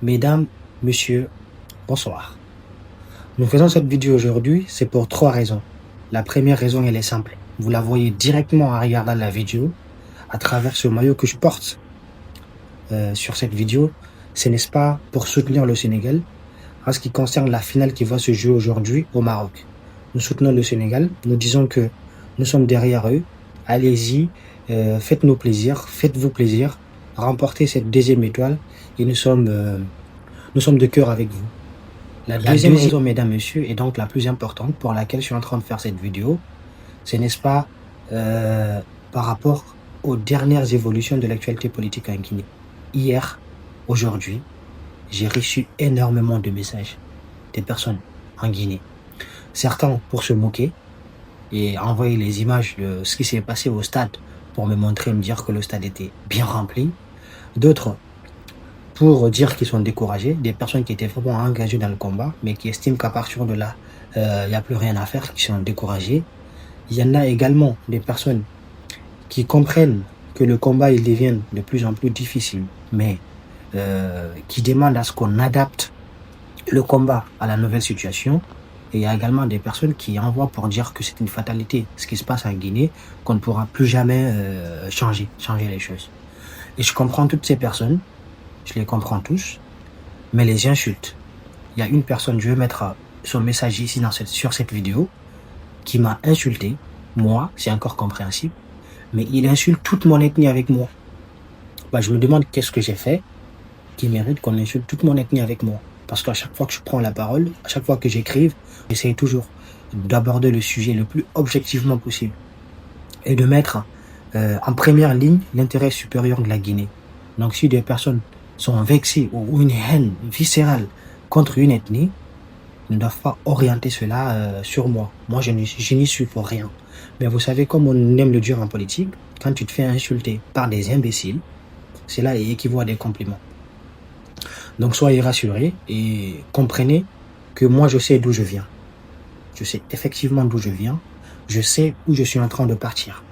Mesdames, Messieurs, bonsoir. Nous faisons cette vidéo aujourd'hui, c'est pour 3 raisons. La première raison, elle est simple. Vous la voyez directement en regardant la vidéo, à travers ce maillot que je porte sur cette vidéo. Ce n'est pas pour soutenir le Sénégal, en ce qui concerne la finale qui va se jouer aujourd'hui au Maroc. Nous soutenons le Sénégal, nous disons que nous sommes derrière eux. Allez-y, faites-nous plaisir, faites-vous plaisir, remportez cette deuxième étoile et nous sommes de cœur avec vous. La deuxième raison, mesdames, messieurs, est donc la plus importante pour laquelle je suis en train de faire cette vidéo. Ce n'est pas par rapport aux dernières évolutions de l'actualité politique en Guinée. Hier, aujourd'hui, j'ai reçu énormément de messages des personnes en Guinée. Certains pour se moquer et envoyer les images de ce qui s'est passé au stade pour me montrer, me dire que le stade était bien rempli. D'autres pour dire qu'ils sont découragés, des personnes qui étaient vraiment engagées dans le combat, mais qui estiment qu'à partir de là, il n'y a plus rien à faire, qui sont découragés. Il y en a également des personnes qui comprennent que le combat il devient de plus en plus difficile, mais qui demandent à ce qu'on adapte le combat à la nouvelle situation. Et il y a également des personnes qui envoient pour dire que c'est une fatalité, ce qui se passe en Guinée, qu'on ne pourra plus jamais changer les choses. Et je comprends toutes ces personnes, je les comprends tous, mais les insultes. Il y a une personne, je vais mettre son message ici sur cette vidéo, qui m'a insulté. Moi, c'est encore compréhensible, mais il insulte toute mon ethnie avec moi. Bah, je me demande qu'est-ce que j'ai fait qui mérite qu'on insulte toute mon ethnie avec moi. Parce qu'à chaque fois que je prends la parole, à chaque fois que j'écrive, j'essaie toujours d'aborder le sujet le plus objectivement possible et de mettre en première ligne l'intérêt supérieur de la Guinée. Donc si des personnes sont vexées ou une haine viscérale contre une ethnie, ils ne doivent pas orienter cela sur moi. Moi, je n'y suis pour rien. Mais vous savez, comme on aime le dire en politique, quand tu te fais insulter par des imbéciles, cela équivaut à des compliments. Donc soyez rassurés et comprenez que moi, je sais d'où je viens. Je sais effectivement d'où je viens. Je sais où je suis en train de partir.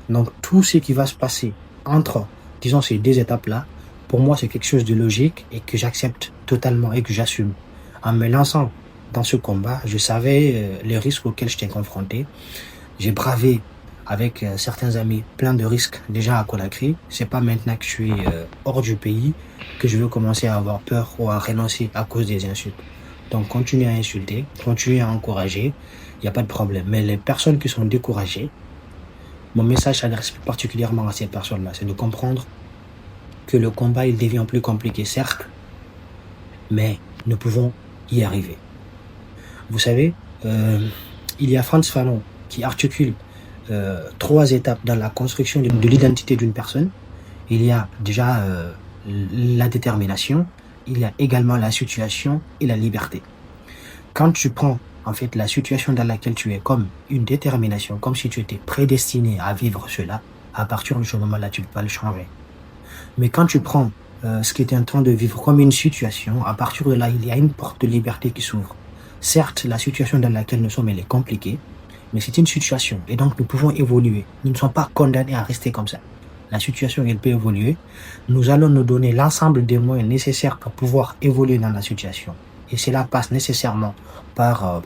Donc tout ce qui va se passer entre, disons, ces deux étapes-là, pour moi, c'est quelque chose de logique et que j'accepte totalement et que j'assume. En me lançant dans ce combat, je savais les risques auxquels j'étais confronté. J'ai bravé avec certains amis plein de risques déjà à Conakry. C'est pas maintenant que je suis hors du pays que je veux commencer à avoir peur ou à renoncer à cause des insultes. Donc continuez à insulter, continuez à encourager, il n'y a pas de problème. Mais les personnes qui sont découragées, mon message s'adresse plus particulièrement à ces personnes-là, c'est de comprendre que le combat il devient plus compliqué, certes, mais nous pouvons y arriver. Vous savez, il y a Frantz Fanon qui articule 3 étapes dans la construction de l'identité d'une personne. Il y a déjà la détermination, il y a également la situation et la liberté. Quand tu prends en fait la situation dans laquelle tu es comme une détermination, comme si tu étais prédestiné à vivre cela, à partir de ce moment-là, tu ne peux pas le changer. Mais quand tu prends ce qui est en train de vivre comme une situation, à partir de là, il y a une porte de liberté qui s'ouvre. Certes, la situation dans laquelle nous sommes, elle est compliquée, mais c'est une situation. Et donc, nous pouvons évoluer. Nous ne sommes pas condamnés à rester comme ça. La situation, elle peut évoluer. Nous allons nous donner l'ensemble des moyens nécessaires pour pouvoir évoluer dans la situation. Et cela passe nécessairement par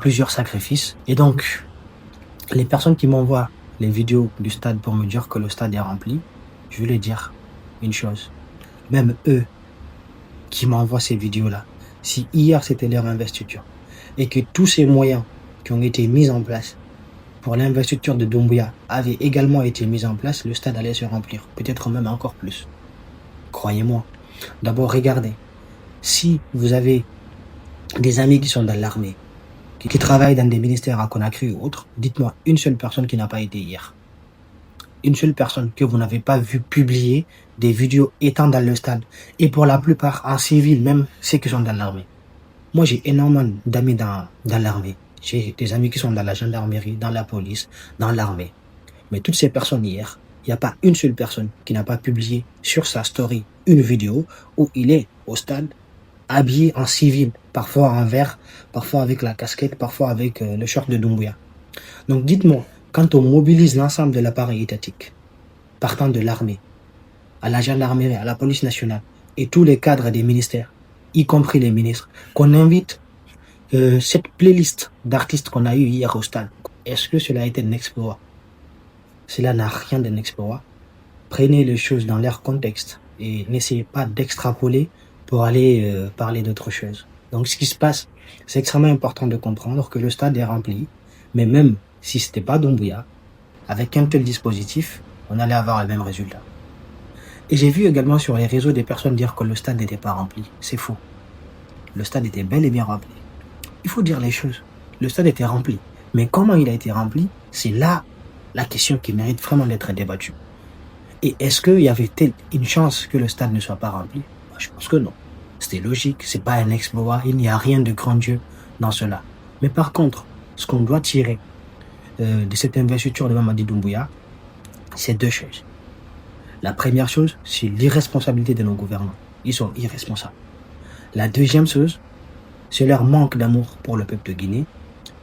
plusieurs sacrifices. Et donc, les personnes qui m'envoient les vidéos du stade pour me dire que le stade est rempli, je veux leur dire une chose. Même eux qui m'envoient ces vidéos-là, si hier c'était leur investiture et que tous ces moyens qui ont été mis en place pour l'investiture de Doumbouya avaient également été mis en place, le stade allait se remplir, peut-être même encore plus. Croyez-moi. D'abord, regardez. Si vous avez des amis qui sont dans l'armée, qui travaillent dans des ministères à Conakry ou autres, dites-moi une seule personne qui n'a pas été hier. Une seule personne que vous n'avez pas vu publier des vidéos étant dans le stade. Et pour la plupart en civil, même ceux qui sont dans l'armée. Moi, j'ai énormément d'amis dans l'armée. J'ai des amis qui sont dans la gendarmerie, dans la police, dans l'armée. Mais toutes ces personnes hier, il n'y a pas une seule personne qui n'a pas publié sur sa story une vidéo où il est au stade, habillé en civil, parfois en vert, parfois avec la casquette, parfois avec le short de Doumbouya. Donc dites-moi, quand on mobilise l'ensemble de l'appareil étatique, partant de l'armée, à la gendarmerie, à la police nationale, et tous les cadres des ministères, y compris les ministres, qu'on invite cette playlist d'artistes qu'on a eu hier au stade. Est-ce que cela a été un exploit? Cela n'a rien d'un exploit. Prenez les choses dans leur contexte et n'essayez pas d'extrapoler pour aller parler d'autre chose. Donc ce qui se passe, c'est extrêmement important de comprendre que le stade est rempli, mais même si c'était pas Doumbouya, avec un tel dispositif, on allait avoir le même résultat. Et j'ai vu également sur les réseaux des personnes dire que le stade n'était pas rempli. C'est faux. Le stade était bel et bien rempli. Il faut dire les choses. Le stade était rempli. Mais comment il a été rempli, c'est là la question qui mérite vraiment d'être débattue. Et est-ce qu'il y avait une chance que le stade ne soit pas rempli? Je pense que non. C'était logique, c'est pas un exploit, il n'y a rien de grandiose dans cela. Mais par contre, ce qu'on doit tirer de cette investiture de Mamadi Doumbouya, c'est deux choses. La première chose, c'est l'irresponsabilité de nos gouvernants. Ils sont irresponsables. La deuxième chose, c'est leur manque d'amour pour le peuple de Guinée.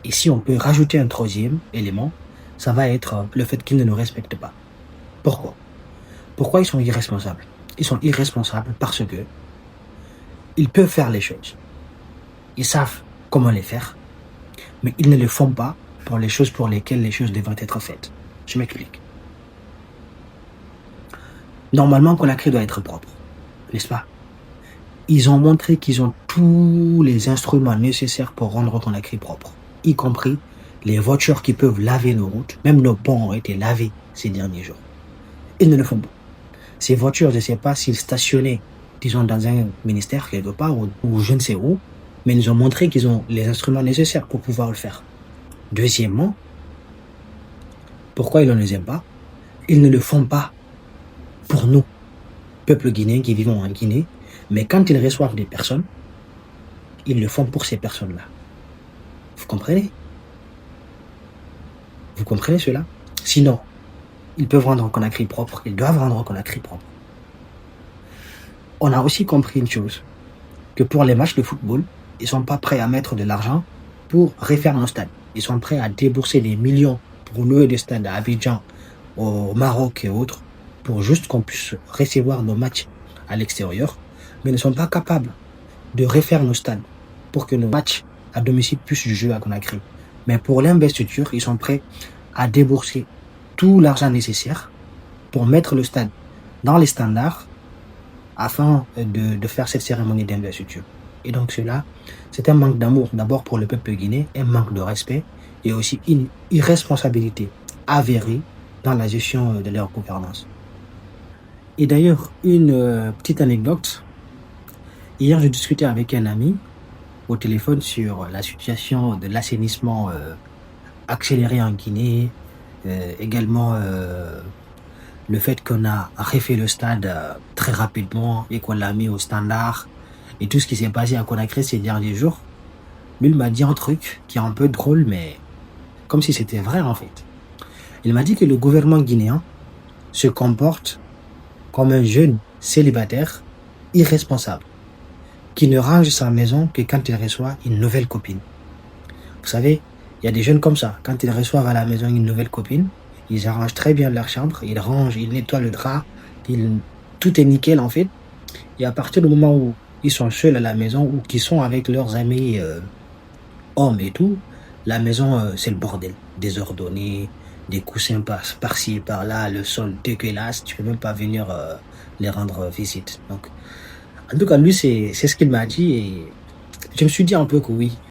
Et si on peut rajouter un troisième élément, ça va être le fait qu'ils ne nous respectent pas. Pourquoi? Pourquoi ils sont irresponsables? Ils sont irresponsables parce que ils peuvent faire les choses. Ils savent comment les faire, mais ils ne le font pas pour les choses pour lesquelles les choses devraient être faites. Je m'explique. Normalement, Conakry doit être propre, n'est-ce pas? Ils ont montré qu'ils ont tous les instruments nécessaires pour rendre Conakry propre, y compris les voitures qui peuvent laver nos routes. Même nos ponts ont été lavés ces derniers jours. Ils ne le font pas. Ces voitures, je ne sais pas s'ils stationnaient, disons, dans un ministère quelque part ou je ne sais où, mais ils ont montré qu'ils ont les instruments nécessaires pour pouvoir le faire. Deuxièmement, pourquoi ils ne les aiment pas? Ils ne le font pas pour nous, peuple guinéen qui vivons en Guinée, mais quand ils reçoivent des personnes, ils le font pour ces personnes-là. Vous comprenez? Vous comprenez cela? Sinon, ils peuvent rendre Conakry propre, ils doivent rendre Conakry propre. On a aussi compris une chose, que pour les matchs de football, ils sont pas prêts à mettre de l'argent pour refaire nos stades. Ils sont prêts à débourser des millions pour louer des stades à Abidjan, au Maroc et autres, pour juste qu'on puisse recevoir nos matchs à l'extérieur, mais ne sont pas capables de refaire nos stades pour que nos matchs à domicile puissent jouer à Conakry. Mais pour l'investiture, ils sont prêts à débourser tout l'argent nécessaire pour mettre le stade dans les standards afin de faire cette cérémonie d'investiture. Et donc cela, c'est un manque d'amour d'abord pour le peuple guinéen, un manque de respect et aussi une irresponsabilité avérée dans la gestion de leur gouvernance. Et d'ailleurs, une petite anecdote. Hier, je discutais avec un ami au téléphone sur la situation de l'assainissement accéléré en Guinée, également le fait qu'on a refait le stade très rapidement et qu'on l'a mis au standard et tout ce qui s'est passé à Conakry ces derniers jours. Lui, il m'a dit un truc qui est un peu drôle, mais comme si c'était vrai en fait. Il m'a dit que le gouvernement guinéen se comporte comme un jeune célibataire irresponsable qui ne range sa maison que quand il reçoit une nouvelle copine. Vous savez, il y a des jeunes comme ça. Quand ils reçoivent à la maison une nouvelle copine, ils arrangent très bien leur chambre, ils rangent, ils nettoient le drap, tout est nickel en fait. Et à partir du moment où ils sont seuls à la maison ou qu'ils sont avec leurs amis hommes et tout, la maison c'est le bordel, désordonné, des coussins par-ci et par-là, le sol dégueulasse, tu peux même pas venir les rendre visite. Donc, en tout cas, lui, c'est ce qu'il m'a dit et je me suis dit un peu que oui,